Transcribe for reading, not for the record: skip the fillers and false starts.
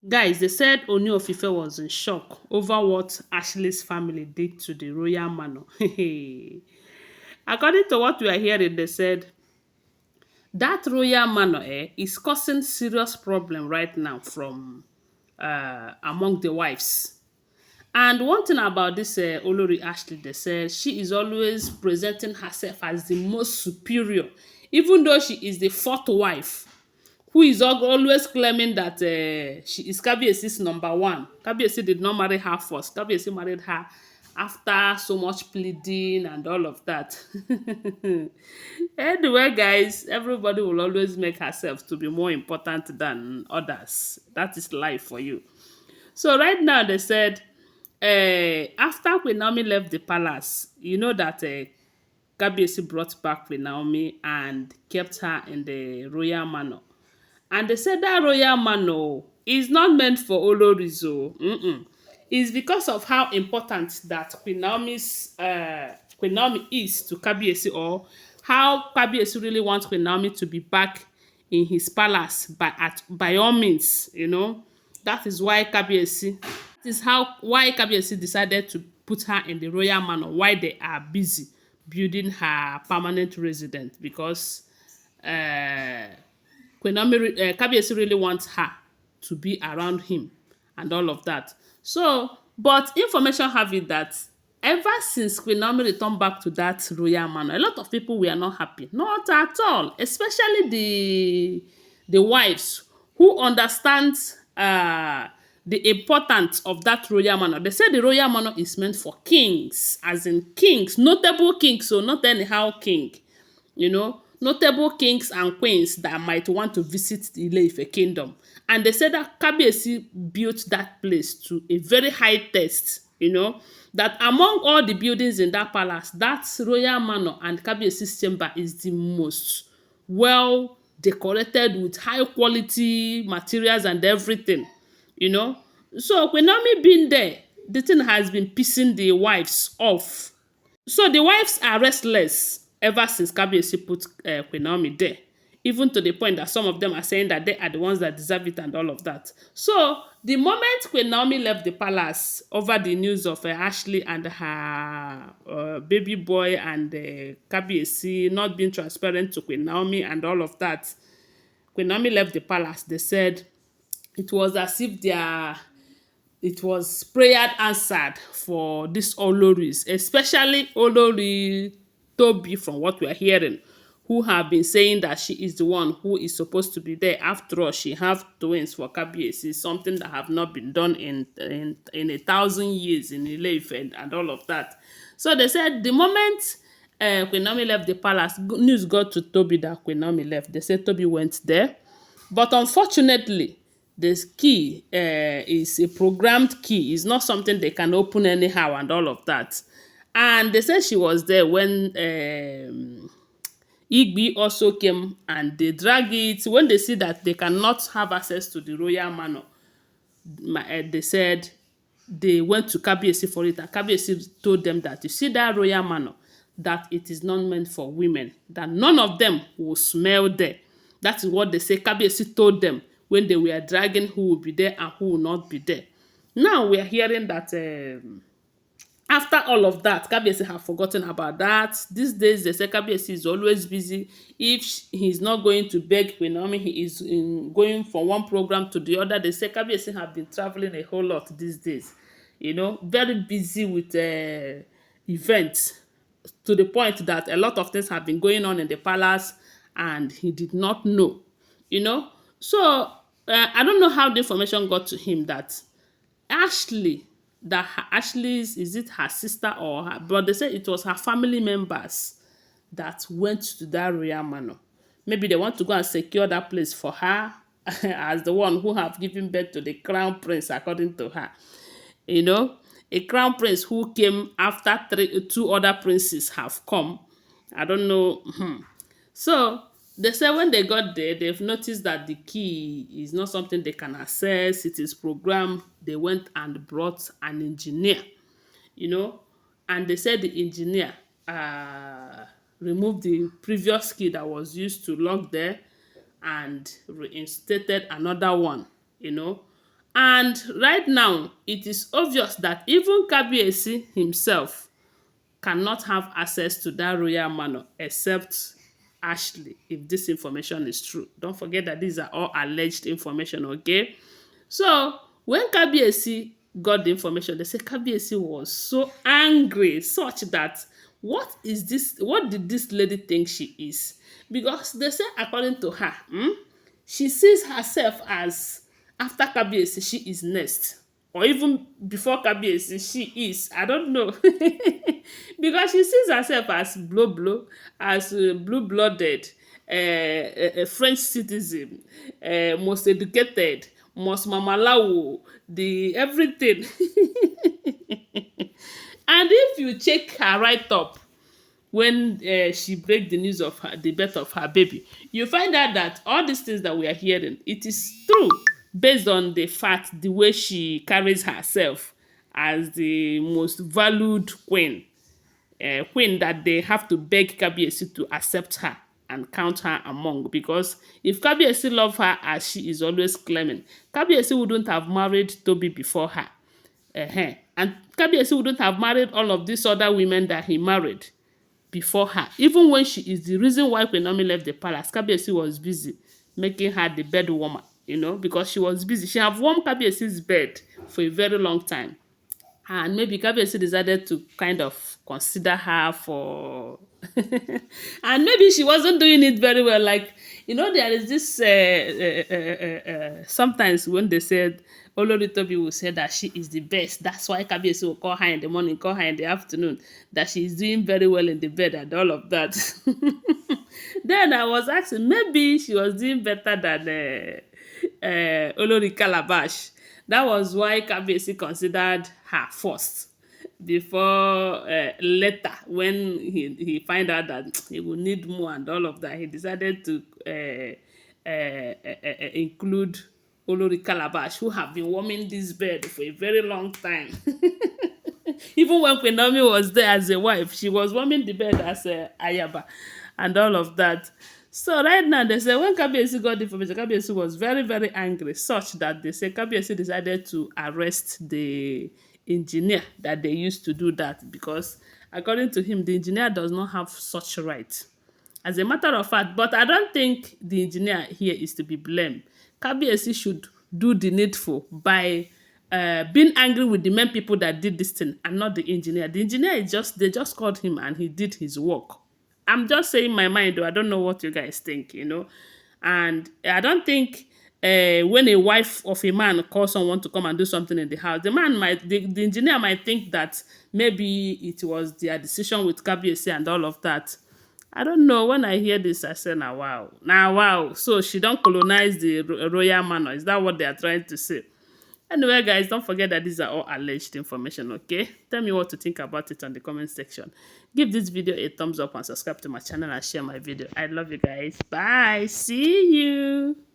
Guys, they said Ooni of Ife was in shock over what Ashley's family did to the royal manor. According to what we are hearing, they said that royal manor is causing serious problem right now from among the wives. And one thing about this Olori Ashley, they said she is always presenting herself as the most superior, even though she is the fourth wife, who is always claiming that she is Kabiesi's number one. Kabiesi did not marry her first. Kabiesi married her after so much pleading and all of that. Anyway, guys, everybody will always make herself to be more important than others. That is life for you. So right now they said, after Queen Naomi left the palace, you know that Kabiesi brought back Queen Naomi and kept her in the royal manor. And they said that royal manor is not meant for Olories. It's because of how important that Queen Naomi is to Kabiesi, or how Kabiesi really wants Queen Naomi to be back in his palace by all means, That is why Kabiesi That is how why Kabiesi decided to put her in the royal manor while they are busy building her permanent residence, because Kabiyesi really wants her to be around him and all of that. So, but information have it that ever since Queen Naomi returned back to that royal manor, a lot of people were not happy. Not at all. Especially the wives who understand the importance of that royal manor. They say the royal manor is meant for kings, as in kings, notable kings, so not anyhow king, notable kings and queens that might want to visit the Ile-Ife kingdom. And they said that Kabiyesi built that place to a very high taste, that among all the buildings in that palace, that royal manor and Kabiyesi's chamber is the most well decorated with high quality materials and everything, you know. So Queen Naomi being there, the thing has been pissing the wives off. So the wives are restless ever since Kabiyesi put Queen Naomi there, even to the point that some of them are saying that they are the ones that deserve it and all of that. So the moment Queen Naomi left the palace over the news of Ashley and her baby boy and Kabiyesi not being transparent to Queen Naomi and all of that, Queen Naomi left the palace. They said it was as if it was prayer answered for these Olories, especially Olori Tobi, from what we are hearing, who have been saying that she is the one who is supposed to be there. After all, she have twins for Kabiyesi, something that have not been done in 1,000 years in Ile-Ife and all of that. So they said the moment Queen Naomi left the palace, news got to Tobi that Queen Naomi left. They said Tobi went there, but unfortunately, this key is a programmed key. It's not something they can open anyhow and all of that. And they said she was there when Igbi also came, and they drag it. When they see that they cannot have access to the royal manor, they said they went to Kabiyesi for it, and Kabiyesi told them that you see that royal manor, that it is not meant for women, that none of them will smell there. That is what they say. Kabiyesi told them when they were dragging who will be there and who will not be there. Now we are hearing that after all of that, Kabiyesi have forgotten about that. These days, they say Kabiyesi is always busy. If he's not going to beg Queen Naomi, he is going from one program to the other. They say Kabiyesi have been traveling a whole lot these days. Very busy with events, to the point that a lot of things have been going on in the palace and he did not know. So I don't know how the information got to him that Ashley, Ashley's, is it her sister or her, but they said it was her family members that went to that royal manor. Maybe they want to go and secure that place for her as the one who have given birth to the crown prince, according to her. A crown prince who came after two other princes have come. I don't know. So they said when they got there, they've noticed that the key is not something they can access. It is programmed. They went and brought an engineer, and they said the engineer removed the previous key that was used to lock there and reinstated another one. And right now, it is obvious that even Kabiyesi himself cannot have access to that royal manor except Ashley, if this information is true. Don't forget that these are all alleged information, okay? So when Kabiyesi got the information, they say Kabiyesi was so angry, such that what is this? What did this lady think she is? Because they say, according to her, she sees herself as after Kabiyesi, she is next. Or even before Kabiyesi, she is. I don't know. Because she sees herself as as blue-blooded, a French citizen, most educated, most mamalawo, the everything. And if you check her right up, when she break the news of the birth of her baby, you find out that all these things that we are hearing, it is true based on the fact, the way she carries herself as the most valued queen that they have to beg Kabiyesi to accept her and count her among. Because if Kabiyesi love her as she is always claiming, Kabiyesi wouldn't have married Tobi before her. And Kabiyesi wouldn't have married all of these other women that he married before her. Even when she is the reason why Queen Naomi left the palace, Kabiyesi was busy making her the bed warmer, because she was busy. She have warmed Kabiyesi's bed for a very long time. And maybe Kabiyesi decided to kind of consider her for and maybe she wasn't doing it very well. Like, there is this sometimes when they said Olori Tobi will say that she is the best. That's why Kabiyesi will call her in the morning, call her in the afternoon, that she is doing very well in the bed and all of that. Then I was asking, maybe she was doing better than Olori Calabash. That was why Kabiyesi considered her first before later, when he find out that he will need more and all of that, he decided to include Olori Calabash, who have been warming this bed for a very long time. Even when Queen Naomi was there as a wife, she was warming the bed as a ayaba and all of that. So right now, they say when Kabiyesi got the information, Kabiyesi was very, very angry, such that they say Kabiyesi decided to arrest the engineer that they used to do that, because according to him, the engineer does not have such right. As a matter of fact, but I don't think the engineer here is to be blamed. Kabiyesi should do the needful by being angry with the main people that did this thing and not the engineer. The engineer they just called him and he did his work. I'm just saying my mind, though. I don't know what you guys think. And I don't think when a wife of a man calls someone to come and do something in the house, the engineer might think that maybe it was their decision with Kabiyesi and all of that. I don't know. When I hear this, I say, now wow. Now wow. So she don't colonize the royal manor. Is that what they are trying to say? Anyway, guys, don't forget that these are all alleged information, okay? Tell me what to think about it on the comment section. Give this video a thumbs up and subscribe to my channel and share my video. I love you guys. Bye. See you.